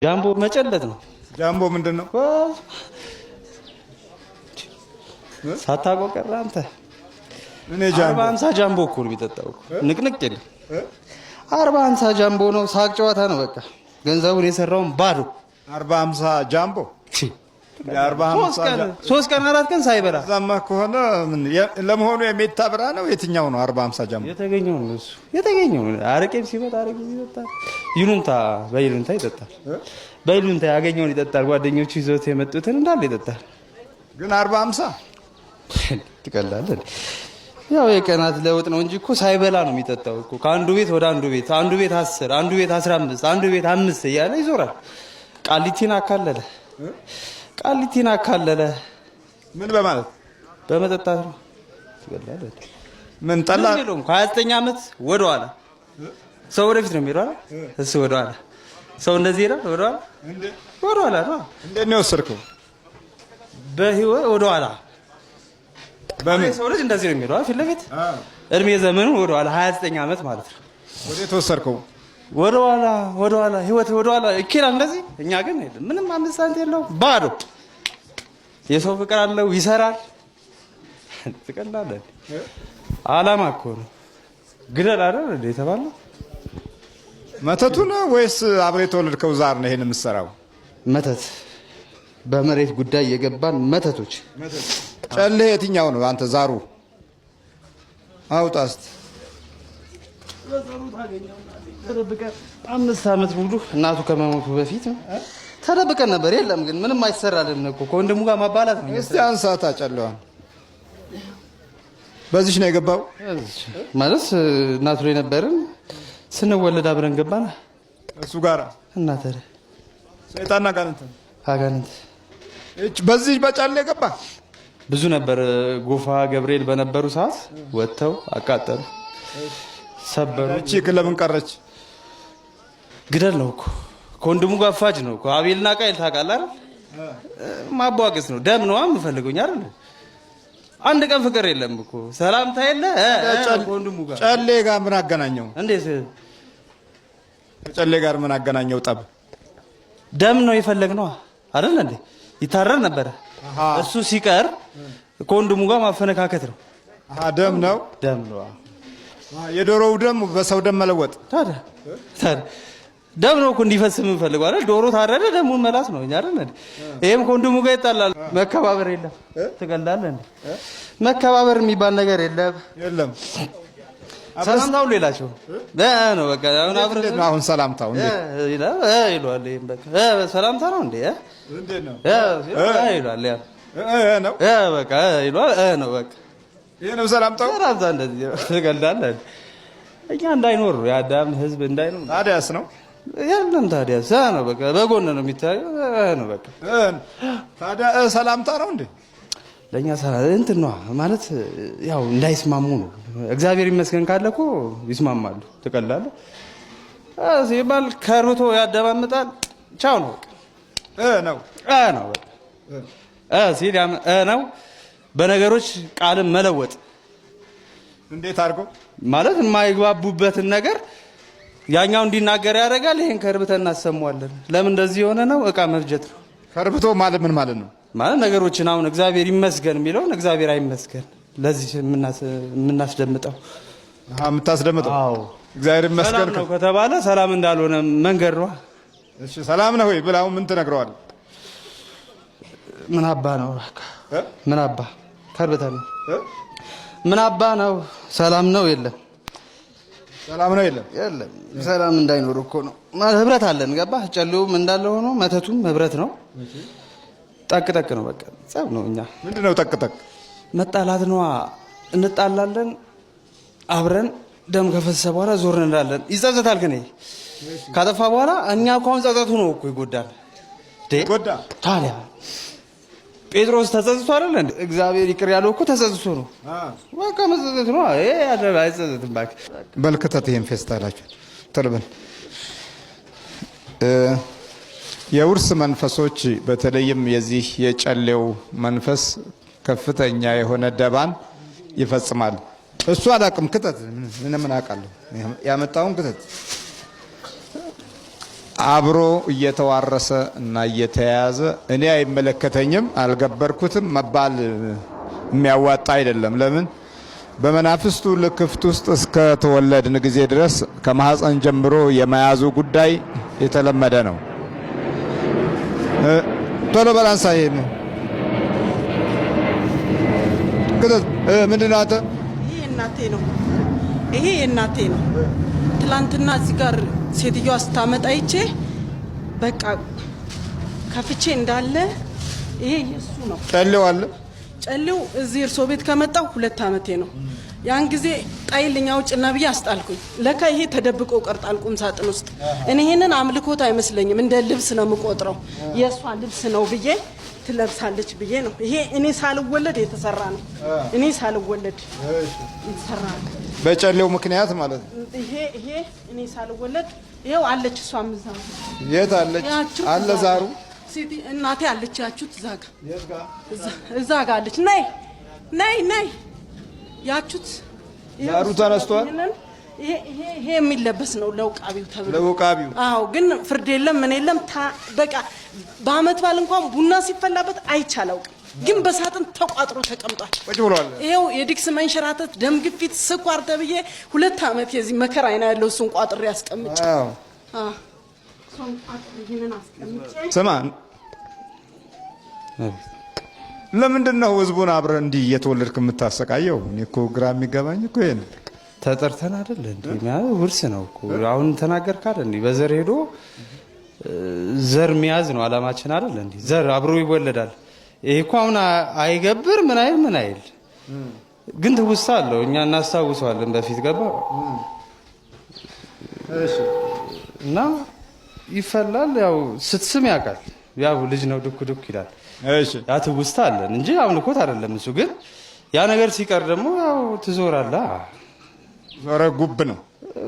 ጃምቦ መጨለት ነው። ጃምቦ ምንድነው? ሳታውቀው ቀረ አንተ። እኔ ጃምቦ 40 ጃምቦ እኮ ነው የሚጠጣው እኮ ንቅንቅ የለም። 40 ጃምቦ ነው። ሳቅ ጨዋታ ነው በቃ። ገንዘቡን የሰራውን ባዶ 40 ጃምቦ ሶስት ቀን 4 ቀን ሳይበላ ዛማ ከሆነ ምን ለመሆኑ የሜታ ብራ ነው የትኛው ነው? 40 ጃምቦ የተገኘው ነው እሱ የተገኘው። አረቄም ሲመጣ አረቄ ይጠጣል። ይሉንታ በይሉንታ ይጠጣል። በይሉንታ ያገኘውን ይጠጣል። ጓደኞቹ ይዘውት የመጡትን እንዳለ ይጠጣል። ግን 40 ትቀላለህ። ያው የቀናት ለውጥ ነው እንጂ እኮ ሳይበላ ነው የሚጠጣው እኮ። ከአንዱ ቤት ወደ አንዱ ቤት፣ አንዱ ቤት 10፣ አንዱ ቤት 15፣ አንዱ ቤት 5 እያለ ይዞራል። ቃሊቲን አካለለ ቃሊቲን አካለለ። ምን በማለት በመጠጣት ነው። ትገላለህ። ምን ጠላ ነው 29 ዓመት ወደ ኋላ ሰው ወደፊት ነው የሚሄደው አይደል? እሱ ወደ ኋላ ሰው እንደዚህ ይላል። ወደ ኋላ ወደ ኋላ ነው። እንዴት ነው የወሰድከው? በህይወት ወደ ኋላ በምን ሰው ልጅ እንደዚህ ነው የሚሄደው ፊት ለፊት እድሜ ዘመኑ ወደ ኋላ 29 ዓመት ማለት ነው። ወዴት ወሰድከው? ወደ ኋላ ህይወት ወደ ኋላ ይኬዳል እንደዚህ። እኛ ግን ምንም 5 ሳንቲም የለውም ባዶ። የሰው ፍቅር አለው ይሰራል። ትቀላለህ። አላማ እኮ ነው። ግደል አይደል እንዴ የተባለው? መተቱ ነው ወይስ አብሬ የተወለድከው ዛር ነው ይሄን የምትሰራው? መተት በመሬት ጉዳይ የገባን መተቶች። ጨሌ የትኛው ነው አንተ? ዛሩ አውጣ እስቲ። ተደብቀን 5 ዓመት ሙሉ እናቱ ከመሞቱ በፊት ተደብቀን ነበር። የለም ግን ምንም አይሰራልን እኮ ከወንድሙ ጋር ማባላት ነው። እስቲ አንሳታ ጨለዋን። በዚህ ነው የገባው ማለት እናቱ ላይ ነበርን። ስንወለድ አብረን ገባን እሱ ጋር እናተ ሰይጣንና አጋንንት በዚህ በጨሌ ገባ። ብዙ ነበር። ጎፋ ገብርኤል በነበሩ ሰዓት ወጥተው አቃጠሉ፣ ሰበሩ። እቺ ለምን ቀረች? ግደል ነው እኮ ከወንድሙ ጋር ፋጅ ነው እኮ። አቤልና ቃይል ታውቃለህ አይደል? ማቧቀስ ነው። ደም ነው የምፈልገኝ አይደል? አንድ ቀን ፍቅር የለም እኮ ሰላምታ የለ ከወንድሙ ጋር። ጨሌ ጋር ምን አገናኘው? እንዴት ከጨሌ ጋር ምን አገናኘው? ጠብ ደም ነው የፈለግነው አይደል እንዴ? ይታረር ነበረ። እሱ ሲቀር ከወንድሙ ጋር ማፈነካከት ነው። ደም ነው ደም ነው። የዶሮው ደም በሰው ደም መለወጥ ታዲያ ደም ነው እኮ እንዲፈስ የምንፈልገው አይደል? ዶሮ ታረደ ደሙን መላስ ነው እኛ አይደል? ይሄም ከወንድሙ ጋር ይጣላል። መከባበር የለም። ትገላለህ እንዴ? መከባበር የሚባል ነገር የለም። ሰላምታው ሌላቸው ነው በቃ። አሁን ሰላምታው እንዴ ይላል ይሄም በቃ ሰላምታ ነው እንዴ? እንዴት ነው ይላል ነው በቃ ይላል ነው በቃ። ይሄ ነው ሰላምታው። ሰላምታ እንደዚህ ትገላለህ። እኛ እንዳይኖር የአዳም ህዝብ እንዳይኖር ታዲያስ ነው የለም። ታዲያስ ነው በቃ በጎን ነው የሚታየው ነው በቃ። ታዲያ ሰላምታ ነው እንዴ? ለኛ እንትን ነው ማለት ያው እንዳይስማሙ ነው። እግዚአብሔር ይመስገን ካለ እኮ ይስማማሉ። ትቀላለህ ሲባል ከርቶ ያደማምጣል። ቻው ነው ነው ነው ሲል ነው። በነገሮች ቃልን መለወጥ እንዴት አድርጎ ማለት የማይግባቡበትን ነገር ያኛው እንዲናገር ያደርጋል። ይሄን ከርብተን እናሰማዋለን። ለምን እንደዚህ የሆነ ነው? እቃ መፍጀት ነው። ከርብቶ ማለት ምን ማለት ነው? ማለት ነገሮችን አሁን እግዚአብሔር ይመስገን የሚለውን እግዚአብሔር አይመስገን ለዚህ የምናስደምጠው የምታስደምጠው። አዎ እግዚአብሔር ይመስገን ነው ከተባለ ሰላም እንዳልሆነ መንገድ ነው። እሺ ሰላም ነው ወይ ብላው ምን ትነግረዋል? ምን አባ ነው ምን አባ ከርብተን ነው ምን አባ ነው? ሰላም ነው የለም። ሰላም ነው የለም። ሰላም እንዳይኖር እኮ ነው። ህብረት አለን ገባህ? ጨሌውም እንዳለ ሆኖ መተቱም ህብረት ነው። ጠቅጠቅ ነው በቃ። ጸብ ነው። እኛ ምንድነው ጠቅጠቅ? መጣላት ነዋ። እንጣላለን አብረን ደም ከፈሰሰ በኋላ ዞር እንላለን። ይጸጸታል ግን ካጠፋ በኋላ እኛ እኮ አሁን ጸጸቱ ነው እኮ ይጎዳል። ጎዳ ታዲያ ጴጥሮስ ተጸጽቶ አይደል እንዴ? እግዚአብሔር ይቅር ያለው እኮ ተጸጽቶ ነው። በቃ መጸጸት ነው። ይሄ ያደረገ አይጸጸትም። እባክህ በልክተት ይሄን ፌስታላችሁ ተልበን የውርስ መንፈሶች በተለይም የዚህ የጨሌው መንፈስ ከፍተኛ የሆነ ደባን ይፈጽማል። እሱ አላውቅም። ክተት ምን አውቃለሁ? ያመጣውን ክተት አብሮ እየተዋረሰ እና እየተያያዘ እኔ አይመለከተኝም አልገበርኩትም መባል የሚያዋጣ አይደለም። ለምን በመናፍስቱ ልክፍት ውስጥ እስከ ተወለድን ጊዜ ድረስ ከማህፀን ጀምሮ የመያዙ ጉዳይ የተለመደ ነው። ቶሎ በላንሳ ነው ምንድን ነው? ይሄ እናቴ ነው። ይሄ የእናቴ ነው። ትላንትና እዚህ ጋር ሴትዮዋ ስታመጣ ይቼ በቃ ከፍቼ እንዳለ ይሄ የሱ ነው። ጨሌው አለ። ጨሌው እዚህ እርሶ ቤት ከመጣው 2 ዓመቴ ነው። ያን ጊዜ ጣይልኛ ውጭና ብዬ አስጣልኩኝ። ለካ ይሄ ተደብቆ ቀርጣል ቁም ሳጥን ውስጥ። እኔ ይሄንን አምልኮት አይመስለኝም፣ እንደ ልብስ ነው የምቆጥረው። የእሷ ልብስ ነው ብዬ ትለብሳለች ብዬ ነው። ይሄ እኔ ሳልወለድ የተሰራ ነው። እኔ ሳልወለድ የተሰራ ነው። በጨሌው ምክንያት ማለት ነው። ይሄ እኔ ሳልወለድ ይሄው አለች። እሷም እዛ የት አለች? አለ ዛሩ ሲቲ እናቴ አለች። ያችሁት እዛ ጋ አለች። ነይ ነይ ነይ ያችሁት ዛሩ ተነስቷል። ይሄ የሚለበስ ነው ለውቃቢው ተብሎ ለውቃቢው። አዎ፣ ግን ፍርድ የለም ምን የለም። በቃ በአመት ባል እንኳን ቡና ሲፈላበት አይቻለው፣ ግን በሳጥን ተቋጥሮ ተቀምጧል። ቁጭ ብሏል። ይሄው የዲክስ መንሸራተት፣ ደም ግፊት፣ ስኳር ተብዬ 2 ዓመት የዚህ መከራ አይና ያለው እሱን ቋጥሬ አስቀምጬ ስማ፣ ለምንድን ነው ህዝቡን አብረህ እንዲህ እየተወለድክ የምታሰቃየው? እኔ እኮ ግራ የሚገባኝ እኮ ይሄን ተጠርተን አይደል እንዴ? ውርስ ነው እኮ አሁን ተናገርክ አይደል እንዴ? በዘር ሄዶ ዘር ሚያዝ ነው አላማችን አይደል እንዴ? ዘር አብሮ ይወለዳል። ይሄ እኮ አሁን አይገብር ምን አይል ግን ትውስታ አለው። እኛ እናስታውሰዋለን በፊት ገባ እና ይፈላል። ያው ስትስም ያውቃል። ያው ልጅ ነው ዱክ ዱክ ይላል። ያ ትውስታ አለን እንጂ አምልኮት አይደለም እሱ። ግን ያ ነገር ሲቀር ደግሞ ያው ትዞራለህ። ዞረ ጉብ ነው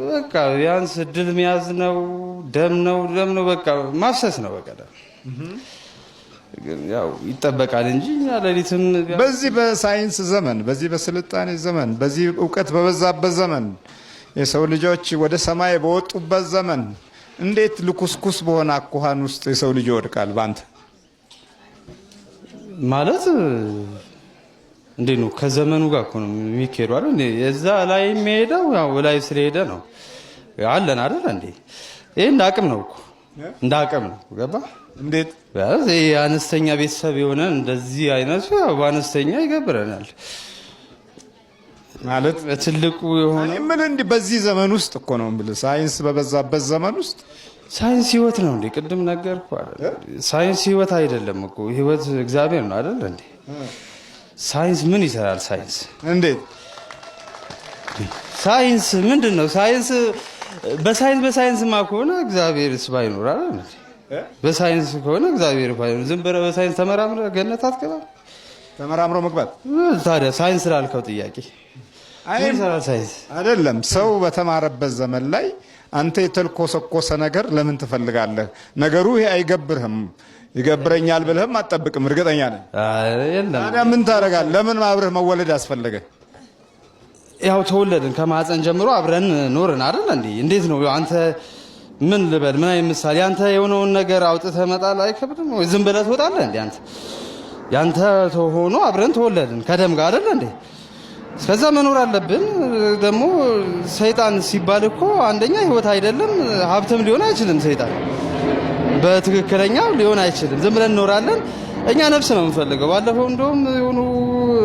በቃ ቢያንስ ድል መያዝ ነው። ደም ነው በቃ ማፍሰስ ነው በቃ። ግን ያው ይጠበቃል እንጂ ለሊትም በዚህ በሳይንስ ዘመን፣ በዚህ በስልጣኔ ዘመን፣ በዚህ እውቀት በበዛበት ዘመን፣ የሰው ልጆች ወደ ሰማይ በወጡበት ዘመን እንዴት ልኩስኩስ በሆነ አኳኋን ውስጥ የሰው ልጅ ይወድቃል? ባንተ ማለት እንዴ ነው? ከዘመኑ ጋር እኮ ነው የሚካሄደው አይደል እንዴ? እዛ ላይ የሚሄደው ያው ላይ ስለሄደ ነው አለን አይደል እንዴ? ይሄ እንዳቅም ነው እኮ እንዳቅም ነው ገባ? እንዴት ይሄ አነስተኛ ቤተሰብ የሆነ እንደዚህ አይነቱ ያው በአነስተኛ ይገብረናል ማለት ትልቁ የሆነ ምን እንዴ? በዚህ ዘመን ውስጥ እኮ ነው የምልህ፣ ሳይንስ በበዛበት ዘመን ውስጥ ሳይንስ ህይወት ነው እንዴ? ቅድም ነገርኩ አይደል? ሳይንስ ህይወት አይደለም እኮ ህይወት እግዚአብሔር ነው አይደል እንዴ? ሳይንስ ምን ይሰራል? ሳይንስ እንዴት? ሳይንስ ምንድን ነው? ሳይንስ በሳይንስማ ከሆነ እግዚአብሔርስ ባይኖር አይደል እንዴ? በሳይንስ ከሆነ እግዚአብሔር ባይኖር ዝም ብለህ በሳይንስ ተመራምረህ ገነት አትገባም። ተመራምሮ መግባት ታዲያ ሳይንስ ላልከው ጥያቄ ይሰራል ሳይንስ አይደለም። ሰው በተማረበት ዘመን ላይ አንተ የተልኮሰኮሰ ነገር ለምን ትፈልጋለህ? ነገሩ ይሄ አይገብርህም። ይገብረኛል ብለህም አትጠብቅም። እርግጠኛ ነኝ። ታዲያ ምን ታደርጋለህ? ለምን አብረህ መወለድ አስፈለገ? ያው ተወለድን፣ ከማህፀን ጀምሮ አብረን ኖርን አይደል እንዴ? እንዴት ነው አንተ ምን ልበል? ምን አይ ምሳሌ አንተ የሆነውን ነገር አውጥተህ መጣል አይከብድም ወይ? ዝም ብለህ ትወጣለህ እንዴ? አንተ ያንተ ሆኖ አብረን ተወለድን ከደም ጋር አይደል እንዴ? እስከዛ መኖር አለብን። ደግሞ ሰይጣን ሲባል እኮ አንደኛ ህይወት አይደለም ሀብትም ሊሆን አይችልም። ሰይጣን በትክክለኛው ሊሆን አይችልም። ዝም ብለን እንኖራለን። እኛ ነፍስ ነው የምንፈልገው። ባለፈው እንደውም የሆኑ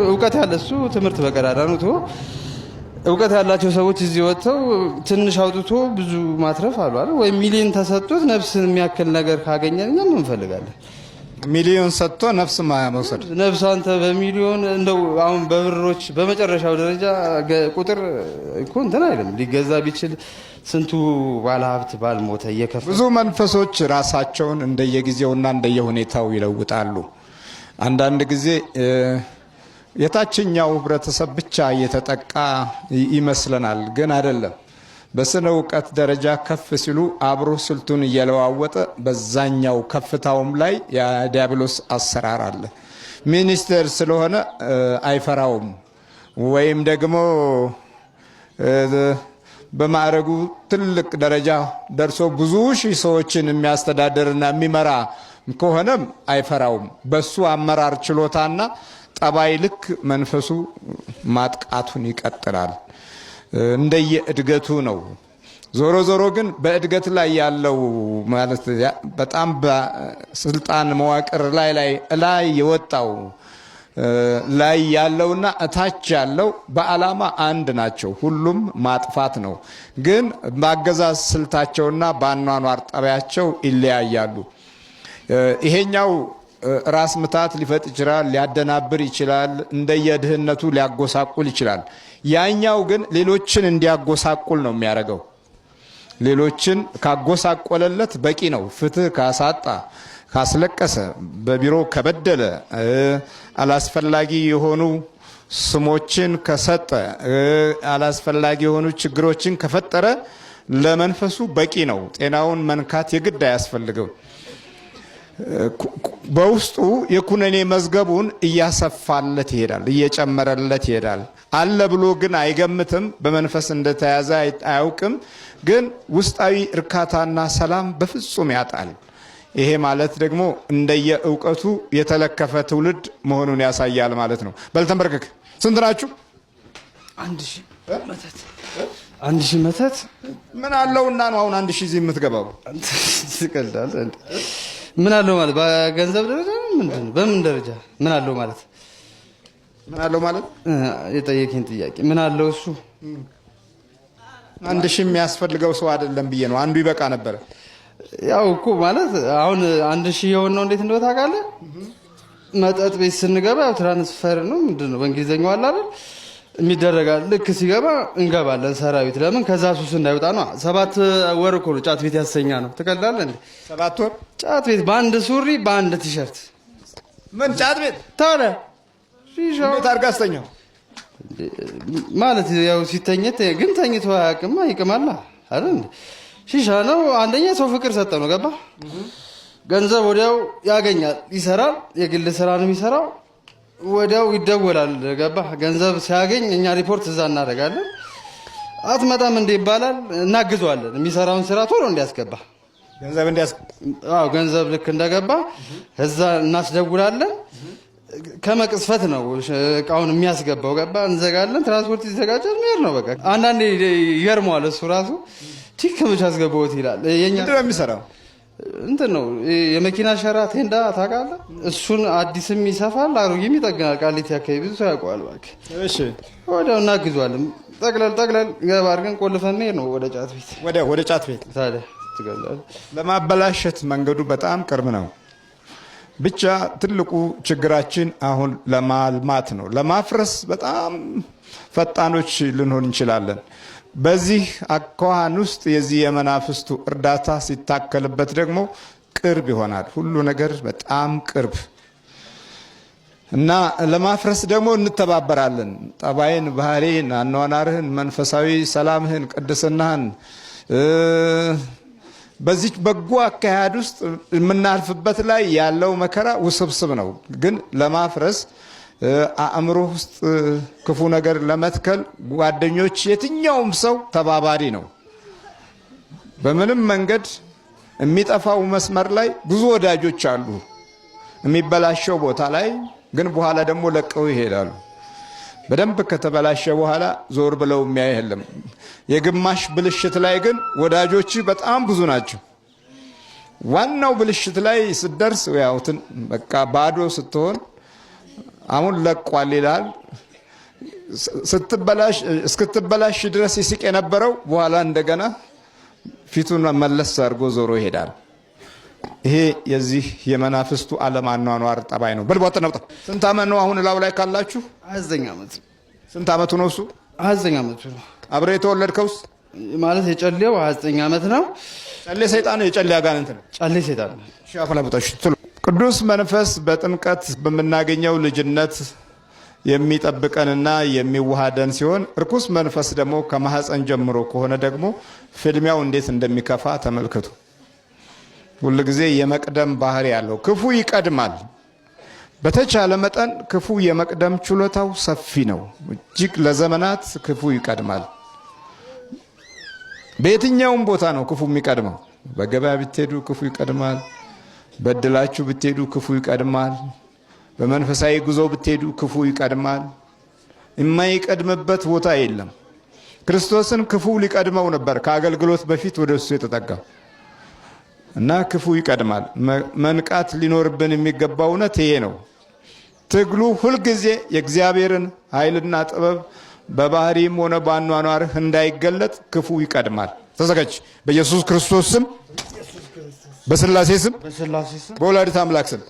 እውቀት ያለ እሱ ትምህርት በቀዳዳ ነው ቶ እውቀት ያላቸው ሰዎች እዚህ ወጥተው ትንሽ አውጥቶ ብዙ ማትረፍ አሉ አይደል? ወይ ሚሊዮን ተሰጥቶት ነፍስን የሚያክል ነገር ካገኘን እኛ ምን እንፈልጋለን? ሚሊዮን ሰጥቶ ነፍስ ማያመውሰድ ነፍስ አንተ በሚሊዮን እንደው አሁን በብሮች በመጨረሻው ደረጃ ቁጥር እኮ እንትን አይደለም ሊገዛ ቢችል ስንቱ ባለሀብት ባልሞተ እየከፈለ ብዙ መንፈሶች ራሳቸውን እንደየጊዜውና እንደየሁኔታው ይለውጣሉ። አንዳንድ ጊዜ የታችኛው ህብረተሰብ ብቻ እየተጠቃ ይመስለናል፣ ግን አይደለም። በስነ እውቀት ደረጃ ከፍ ሲሉ አብሮ ስልቱን እየለዋወጠ በዛኛው ከፍታውም ላይ የዲያብሎስ አሰራር አለ። ሚኒስቴር ስለሆነ አይፈራውም፣ ወይም ደግሞ በማዕረጉ ትልቅ ደረጃ ደርሶ ብዙ ሺህ ሰዎችን የሚያስተዳድርና የሚመራ ከሆነም አይፈራውም። በሱ አመራር ችሎታና ጠባይ ልክ መንፈሱ ማጥቃቱን ይቀጥላል። እንደየ እድገቱ ነው። ዞሮ ዞሮ ግን በእድገት ላይ ያለው ማለት በጣም በስልጣን መዋቅር ላይ የወጣው ላይ ያለውና እታች ያለው በዓላማ አንድ ናቸው። ሁሉም ማጥፋት ነው። ግን በአገዛዝ ስልታቸውና በአኗኗር ጠባያቸው ይለያያሉ። ይሄኛው ራስ ምታት ሊፈጥ ይችላል፣ ሊያደናብር ይችላል፣ እንደየድህነቱ ሊያጎሳቁል ይችላል። ያኛው ግን ሌሎችን እንዲያጎሳቁል ነው የሚያደርገው። ሌሎችን ካጎሳቆለለት በቂ ነው። ፍትህ ካሳጣ፣ ካስለቀሰ፣ በቢሮ ከበደለ፣ አላስፈላጊ የሆኑ ስሞችን ከሰጠ፣ አላስፈላጊ የሆኑ ችግሮችን ከፈጠረ ለመንፈሱ በቂ ነው። ጤናውን መንካት የግድ አያስፈልገው። በውስጡ የኩነኔ መዝገቡን እያሰፋለት ይሄዳል፣ እየጨመረለት ይሄዳል። አለ ብሎ ግን አይገምትም። በመንፈስ እንደተያዘ አያውቅም። ግን ውስጣዊ እርካታና ሰላም በፍጹም ያጣል። ይሄ ማለት ደግሞ እንደየ እውቀቱ የተለከፈ ትውልድ መሆኑን ያሳያል ማለት ነው። በልተንበርከክ ስንት ናችሁ? 1000 መተት 1000 መተት ምን አለውና ነው አሁን 1000 እዚህ የምትገባው? ትቀልዳለህ። ምን አለው ማለት በገንዘብ ደረጃ ምንድነው? በምን ደረጃ ምን አለው ማለት? ምን አለው ማለት የጠየቀኝ ጥያቄ ምን አለው እሱ? 1000 የሚያስፈልገው ሰው አይደለም ብዬ ነው። አንዱ ይበቃ ነበር። ያው እኮ ማለት አሁን 1000 የሆነው እንዴት እንደው ታውቃለህ? መጠጥ ቤት ስንገባ ያው ትራንስፈር ነው ምንድነው በእንግሊዘኛው አለ አይደል የሚደረጋል። ልክ ሲገባ እንገባለን ሰራዊት። ለምን ከዛ ሱስ እንዳይወጣ ነው። 7 ወር እኮ ነው ጫት ቤት ያሰኛ ነው። ትቀልዳለህ እንዴ? 7 ወር ጫት ቤት በአንድ ሱሪ በአንድ ቲሸርት። ምን ጫት ቤት ታዲያ ሺሻ እንዴት አድርጋ አስተኛው ማለት ያው ሲተኝት ግን ተኝቶ አያውቅማ። ይቅማላ አይደል እንዴ? ሺሻ ነው። አንደኛ ሰው ፍቅር ሰጠ ነው። ገባ? ገንዘብ ወዲያው ያገኛል፣ ይሰራል። የግል ስራ ነው የሚሰራው። ወዲያው ይደወላል። ገባ? ገንዘብ ሲያገኝ እኛ ሪፖርት እዛ እናደርጋለን። አትመጣም እንዴ ይባላል። እናግዘዋለን የሚሰራውን ስራ ቶሎ እንዲያስገባ ገንዘብ ልክ እንደገባ እዛ እናስደውላለን። ከመቅስፈት ነው እቃውን የሚያስገባው። ገባ? እንዘጋለን። ትራንስፖርት ይዘጋጃል። መሄድ ነው በቃ። አንዳንዴ ይገርመዋል እሱ ራሱ ቲክ ከመቼ አስገባሁት ይላል። የኛ ምንድን ነው የሚሰራው? እንትን ነው የመኪና ሸራ ቴንዳ ታውቃለህ? እሱን አዲስም ይሰፋል፣ አሮጌም ይጠግናል። ቃሊቲ አካባቢ ብዙ ሰው ያውቀዋል። እባክህ እሺ፣ ወዲያው እናግዟለን። ጠቅለል ገባ አድርገን ቆልፈን መሄድ ነው ወደ ጫት ቤት። ወደ ጫት ቤት ታዲያ ትገላለህ። ለማበላሸት መንገዱ በጣም ቅርብ ነው። ብቻ ትልቁ ችግራችን አሁን ለማልማት ነው። ለማፍረስ በጣም ፈጣኖች ልንሆን እንችላለን። በዚህ አኳኋን ውስጥ የዚህ የመናፍስቱ እርዳታ ሲታከልበት ደግሞ ቅርብ ይሆናል። ሁሉ ነገር በጣም ቅርብ እና ለማፍረስ ደግሞ እንተባበራለን። ጠባይን፣ ባህሪን፣ አኗኗርህን፣ መንፈሳዊ ሰላምህን፣ ቅድስናህን በዚህ በጎ አካሄድ ውስጥ የምናልፍበት ላይ ያለው መከራ ውስብስብ ነው። ግን ለማፍረስ አእምሮ ውስጥ ክፉ ነገር ለመትከል ጓደኞች፣ የትኛውም ሰው ተባባሪ ነው። በምንም መንገድ የሚጠፋው መስመር ላይ ብዙ ወዳጆች አሉ። የሚበላሸው ቦታ ላይ ግን በኋላ ደግሞ ለቀው ይሄዳሉ። በደንብ ከተበላሸ በኋላ ዞር ብለው የሚያይ የለም። የግማሽ ብልሽት ላይ ግን ወዳጆች በጣም ብዙ ናቸው። ዋናው ብልሽት ላይ ስትደርስ ያውትን በቃ ባዶ ስትሆን አሁን ለቋል ይላል። እስክትበላሽ ድረስ ይስቅ የነበረው በኋላ እንደገና ፊቱን መለስ አድርጎ ዞሮ ይሄዳል። ይሄ የዚህ የመናፍስቱ ዓለም አኗኗር ጠባይ ነው። በልቧጥ ነው። ስንት ዓመት ነው አሁን ላው ላይ ካላችሁ? 29 ዓመት። ስንት ዓመቱ ነው እሱ? 29 ዓመቱ ነው። አብረ የተወለድከውስ? ማለት የጨሌው 29 ዓመት ነው። ጨሌ ሰይጣን ነው። የጨሌ አጋንንት ነው። ጨሌ ሰይጣን ነው። ሻፈላብጣሽ ቅዱስ መንፈስ በጥምቀት በምናገኘው ልጅነት የሚጠብቀንና የሚዋሃደን ሲሆን እርኩስ መንፈስ ደግሞ ከማህፀን ጀምሮ ከሆነ ደግሞ ፍልሚያው እንዴት እንደሚከፋ ተመልከቱ። ሁሉ ጊዜ የመቅደም ባህሪ ያለው ክፉ ይቀድማል። በተቻለ መጠን ክፉ የመቅደም ችሎታው ሰፊ ነው። እጅግ ለዘመናት ክፉ ይቀድማል። በየትኛውም ቦታ ነው ክፉ የሚቀድመው። በገበያ ብትሄዱ ክፉ ይቀድማል። በድላችሁ ብትሄዱ ክፉ ይቀድማል። በመንፈሳዊ ጉዞ ብትሄዱ ክፉ ይቀድማል። የማይቀድምበት ቦታ የለም። ክርስቶስን ክፉ ሊቀድመው ነበር ከአገልግሎት በፊት ወደ እሱ የተጠጋው እና ክፉ ይቀድማል። መንቃት ሊኖርብን የሚገባው እውነት ይሄ ነው። ትግሉ ሁልጊዜ የእግዚአብሔርን ኃይልና ጥበብ በባህሪም ሆነ በአኗኗርህ እንዳይገለጥ ክፉ ይቀድማል። ተዘጋጅ። በኢየሱስ ክርስቶስ ስም፣ በስላሴ ስም፣ በወላዲት አምላክ ስም፣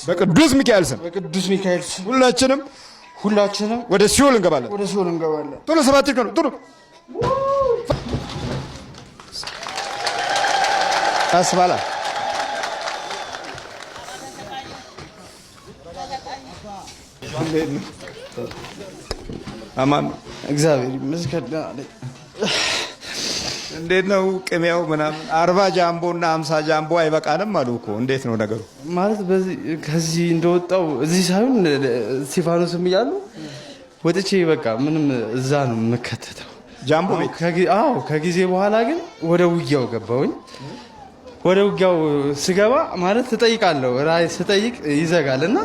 በቅዱስ ሚካኤል ስም ሁላችንም ወደ ሲኦል እንገባለን። ቶሎ ሰባት ነው። ቶሎ አስባላ አማን እግዚአብሔር ይመስገን። እንዴት ነው ቅሜው ምናምን? 40 ጃምቦ እና 50 ጃምቦ አይበቃንም አሉ እኮ። እንዴት ነው ነገሩ? ማለት ከዚህ እንደወጣው እዚህ ሳይሆን እስጢፋኖስም እያሉ ወጥቼ በቃ ምንም እዛ ነው የምከተተው ጃምቦ ቤት። አዎ ከጊዜ በኋላ ግን ወደ ውጊያው ገባሁኝ። ወደ ውጊያው ስገባ ማለት ትጠይቃለሁ፣ ራይ ስጠይቅ ይዘጋል እና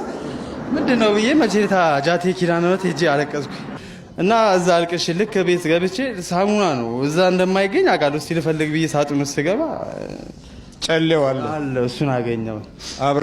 ምንድነው ብዬ መቼታ ጃቴ ኪዳነ ምሕረት ሄጄ አለቀስኩኝ እና እዛ አልቅሽ ልክ ቤት ገብቼ ሳሙና ነው እዛ እንደማይገኝ አውቃለሁ። እስቲ ልፈልግ ብዬ ሳጥን ውስጥ ስገባ ጨሌው አለ፣ እሱን አገኘው።